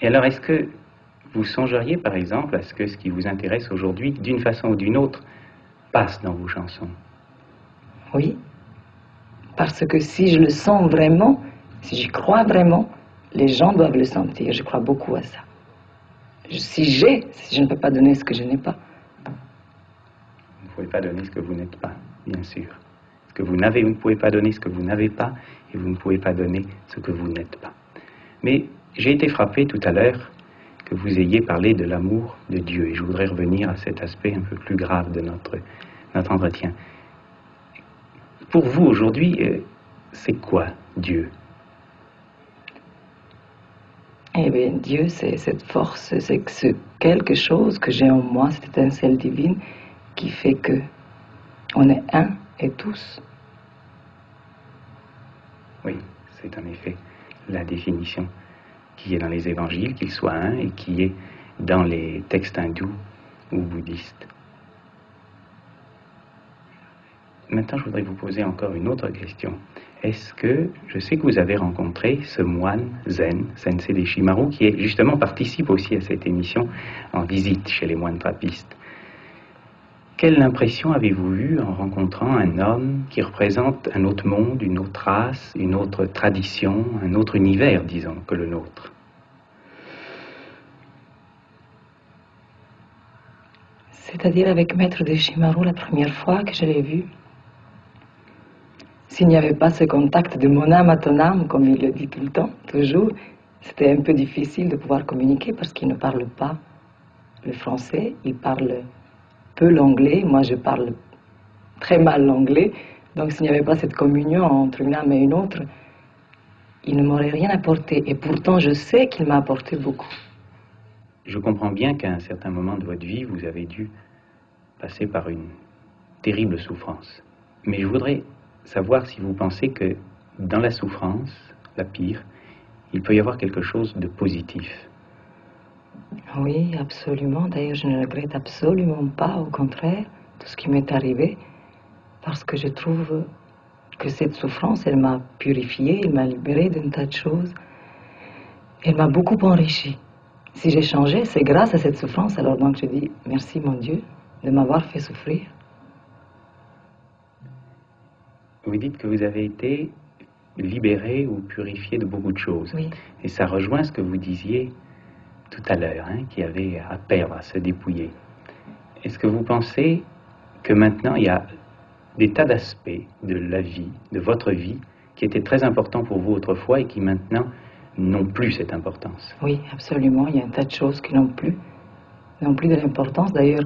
Et alors, est-ce que vous songeriez, par exemple, à ce que ce qui vous intéresse aujourd'hui, d'une façon ou d'une autre, passe dans vos chansons? Oui, parce que si je le sens vraiment, si j'y crois vraiment, les gens doivent le sentir. Je crois beaucoup à ça. Si je ne peux pas donner ce que je n'ai pas. Vous ne pouvez pas donner ce que vous n'êtes pas, bien sûr. Ce que vous n'avez, vous ne pouvez pas donner ce que vous n'avez pas, et vous ne pouvez pas donner ce que vous n'êtes pas. Mais j'ai été frappé tout à l'heure que vous ayez parlé de l'amour de Dieu, et je voudrais revenir à cet aspect un peu plus grave de notre entretien. Pour vous, aujourd'hui, c'est quoi Dieu? Eh bien, Dieu, c'est cette force, c'est ce quelque chose que j'ai en moi, cette étincelle divine, qui fait que on est un et tous. Oui, c'est en effet la définition qui est dans les évangiles, qu'il soit un, et qui est dans les textes hindous ou bouddhistes. Maintenant, je voudrais vous poser encore une autre question. Est-ce que, je sais que vous avez rencontré ce moine zen, Sensei Deshimaru, qui est, justement participe aussi à cette émission en visite chez les moines trappistes. Quelle impression avez-vous eue en rencontrant un homme qui représente un autre monde, une autre race, une autre tradition, un autre univers, disons, que le nôtre? C'est-à-dire avec Maître Deshimaru, la première fois que je l'ai vu, s'il n'y avait pas ce contact de mon âme à ton âme, comme il le dit tout le temps, toujours, c'était un peu difficile de pouvoir communiquer parce qu'il ne parle pas le français, il parle peu l'anglais, moi je parle très mal l'anglais, donc s'il n'y avait pas cette communion entre une âme et une autre, il ne m'aurait rien apporté, et pourtant je sais qu'il m'a apporté beaucoup. Je comprends bien qu'à un certain moment de votre vie, vous avez dû passer par une terrible souffrance. Mais je voudrais savoir si vous pensez que dans la souffrance, la pire, il peut y avoir quelque chose de positif. Oui, absolument. D'ailleurs, je ne regrette absolument pas, au contraire, tout ce qui m'est arrivé, parce que je trouve que cette souffrance, elle m'a purifiée, elle m'a libérée d'un tas de choses, elle m'a beaucoup enrichie. Si j'ai changé, c'est grâce à cette souffrance, alors donc je dis merci mon Dieu de m'avoir fait souffrir. Vous dites que vous avez été libéré ou purifié de beaucoup de choses. Oui. Et ça rejoint ce que vous disiez tout à l'heure, qu'il y avait à perdre, à se dépouiller. Est-ce que vous pensez que maintenant il y a des tas d'aspects de la vie, de votre vie, qui étaient très importants pour vous autrefois et qui maintenant n'ont plus cette importance? Oui, absolument. Il y a un tas de choses qui n'ont plus de l'importance. D'ailleurs,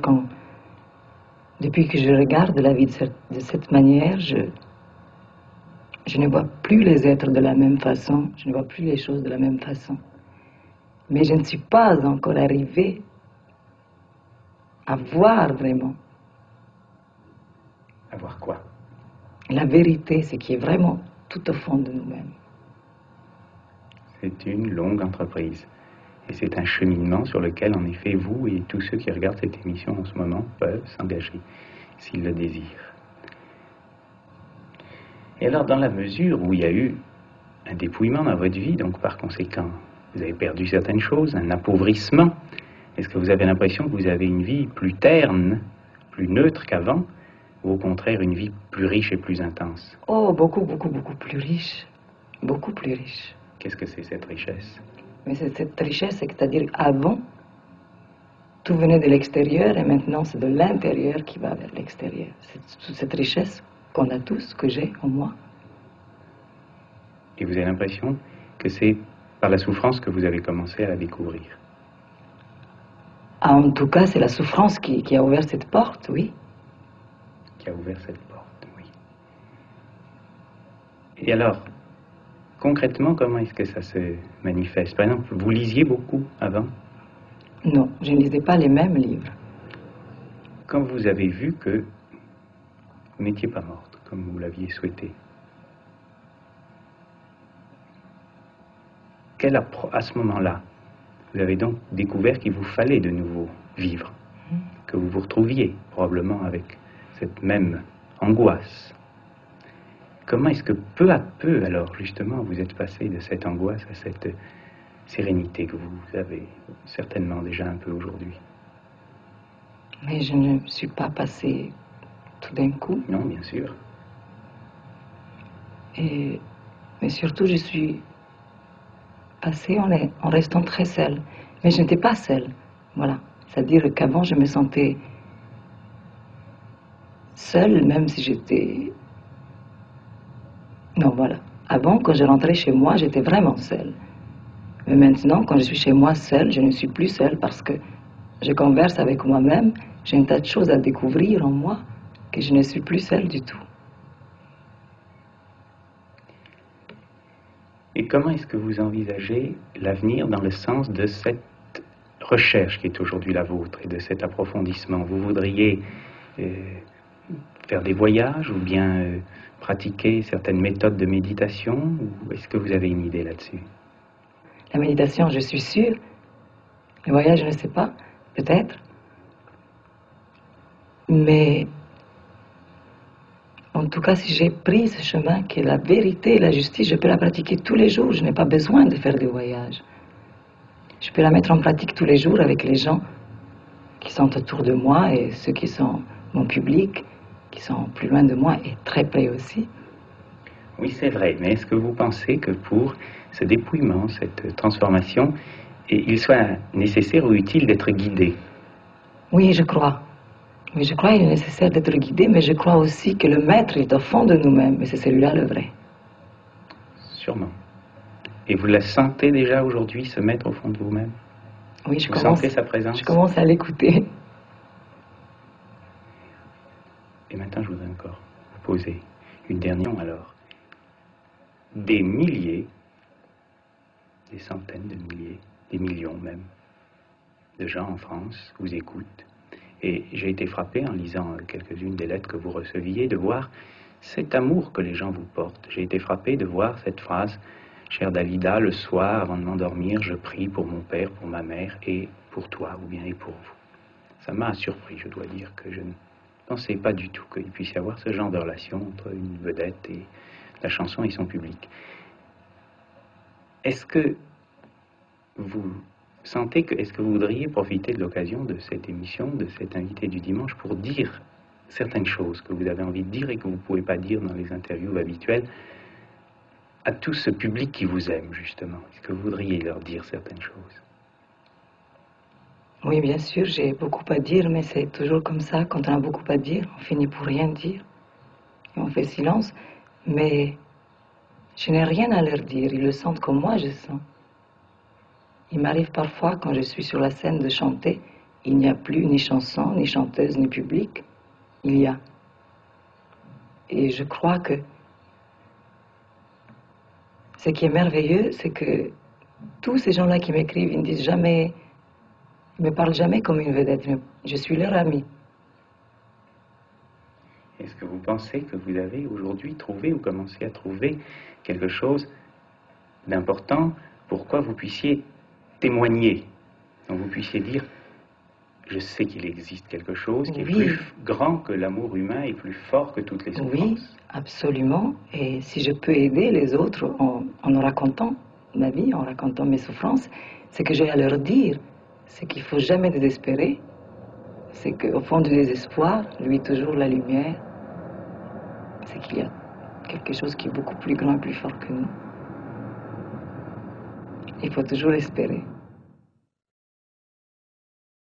depuis que je regarde la vie de cette manière, je ne vois plus les êtres de la même façon, je ne vois plus les choses de la même façon. Mais je ne suis pas encore arrivée à voir vraiment. À voir quoi? La vérité, ce qui est vraiment tout au fond de nous-mêmes. C'est une longue entreprise. Et c'est un cheminement sur lequel, en effet, vous et tous ceux qui regardent cette émission en ce moment peuvent s'engager, s'ils le désirent. Et alors, dans la mesure où il y a eu un dépouillement dans votre vie, donc par conséquent, vous avez perdu certaines choses, un appauvrissement, est-ce que vous avez l'impression que vous avez une vie plus terne, plus neutre qu'avant, ou au contraire une vie plus riche et plus intense? Oh, beaucoup, beaucoup, beaucoup plus riche. Beaucoup plus riche. Qu'est-ce que c'est cette richesse? Mais cette richesse, c'est-à-dire avant, tout venait de l'extérieur et maintenant c'est de l'intérieur qui va vers l'extérieur. C'est cette richesse qu'on a tous, que j'ai en moi. Et vous avez l'impression que c'est par la souffrance que vous avez commencé à la découvrir? Ah, en tout cas, c'est la souffrance qui a ouvert cette porte, oui. Qui a ouvert cette porte, oui. Et alors, concrètement, comment est-ce que ça se manifeste? Par exemple, vous lisiez beaucoup avant? Non, je ne lisais pas les mêmes livres. Quand vous avez vu que vous n'étiez pas morte, comme vous l'aviez souhaité, à ce moment-là, vous avez donc découvert qu'il vous fallait de nouveau vivre, que vous vous retrouviez probablement avec cette même angoisse. Comment est-ce que peu à peu, alors justement, vous êtes passé de cette angoisse à cette sérénité que vous avez certainement déjà un peu aujourd'hui. Mais je ne suis pas passée tout d'un coup. Non, bien sûr. Mais surtout, je suis passée en restant très seule. Mais je n'étais pas seule. Voilà. C'est-à-dire qu'avant, je me sentais seule, même si j'étais... Non, voilà. Avant, quand je rentrais chez moi, j'étais vraiment seule. Mais maintenant, quand je suis chez moi seule, je ne suis plus seule parce que je converse avec moi-même. J'ai un tas de choses à découvrir en moi que je ne suis plus seule du tout. Et comment est-ce que vous envisagez l'avenir dans le sens de cette recherche qui est aujourd'hui la vôtre et de cet approfondissement? Vous voudriez faire des voyages ou bien pratiquer certaines méthodes de méditation, ou est-ce que vous avez une idée là-dessus? La méditation, je suis sûre. Le voyage, je ne sais pas, peut-être. Mais en tout cas, si j'ai pris ce chemin qui est la vérité et la justice, je peux la pratiquer tous les jours. Je n'ai pas besoin de faire des voyages. Je peux la mettre en pratique tous les jours avec les gens qui sont autour de moi et ceux qui sont mon public, qui sont plus loin de moi et très près aussi. Oui, c'est vrai, mais est-ce que vous pensez que pour ce dépouillement, cette transformation, il soit nécessaire ou utile d'être guidé? Oui, je crois. Oui, je crois qu'il est nécessaire d'être guidé, mais je crois aussi que le maître est au fond de nous-mêmes, et c'est celui-là le vrai. Sûrement. Et vous la sentez déjà aujourd'hui, se mettre au fond de vous-même? Oui, vous sentez sa présence? Je commence à l'écouter. Et maintenant, je voudrais encore vous poser une dernière question. Alors, des milliers, des centaines de milliers, des millions même, de gens en France vous écoutent. Et j'ai été frappé en lisant quelques-unes des lettres que vous receviez de voir cet amour que les gens vous portent. J'ai été frappé de voir cette phrase: chère Dalida, le soir, avant de m'endormir, je prie pour mon père, pour ma mère et pour toi, ou bien et pour vous. Ça m'a surpris, je dois dire, que je ne pensais pas du tout qu'il puisse y avoir ce genre de relation entre une vedette et la chanson et son public. Est-ce que vous sentez que, est-ce que vous voudriez profiter de l'occasion de cette émission, de cet invité du dimanche, pour dire certaines choses que vous avez envie de dire et que vous ne pouvez pas dire dans les interviews habituelles à tout ce public qui vous aime, justement? Est-ce que vous voudriez leur dire certaines choses? Oui, bien sûr, j'ai beaucoup à dire, mais c'est toujours comme ça. Quand on a beaucoup à dire, on finit pour rien dire. Et on fait silence. Mais je n'ai rien à leur dire. Ils le sentent comme moi, je sens. Il m'arrive parfois, quand je suis sur la scène, de chanter. Il n'y a plus ni chanson, ni chanteuse, ni public. Il y a. Et je crois que ce qui est merveilleux, c'est que tous ces gens-là qui m'écrivent, ils ne disent jamais, ils ne me parlent jamais comme une vedette. Je suis leur ami. Est-ce que vous pensez que vous avez aujourd'hui trouvé ou commencé à trouver quelque chose d'important pour quoi vous puissiez témoigner, donc vous puissiez dire: je sais qu'il existe quelque chose qui est plus grand que l'amour humain et plus fort que toutes les souffrances? Oui, absolument. Et si je peux aider les autres en racontant ma vie, en racontant mes souffrances, c'est que j'ai à leur dire, c'est qu'il ne faut jamais désespérer, c'est qu'au fond du désespoir, lui toujours la lumière, c'est qu'il y a quelque chose qui est beaucoup plus grand et plus fort que nous. Il faut toujours espérer.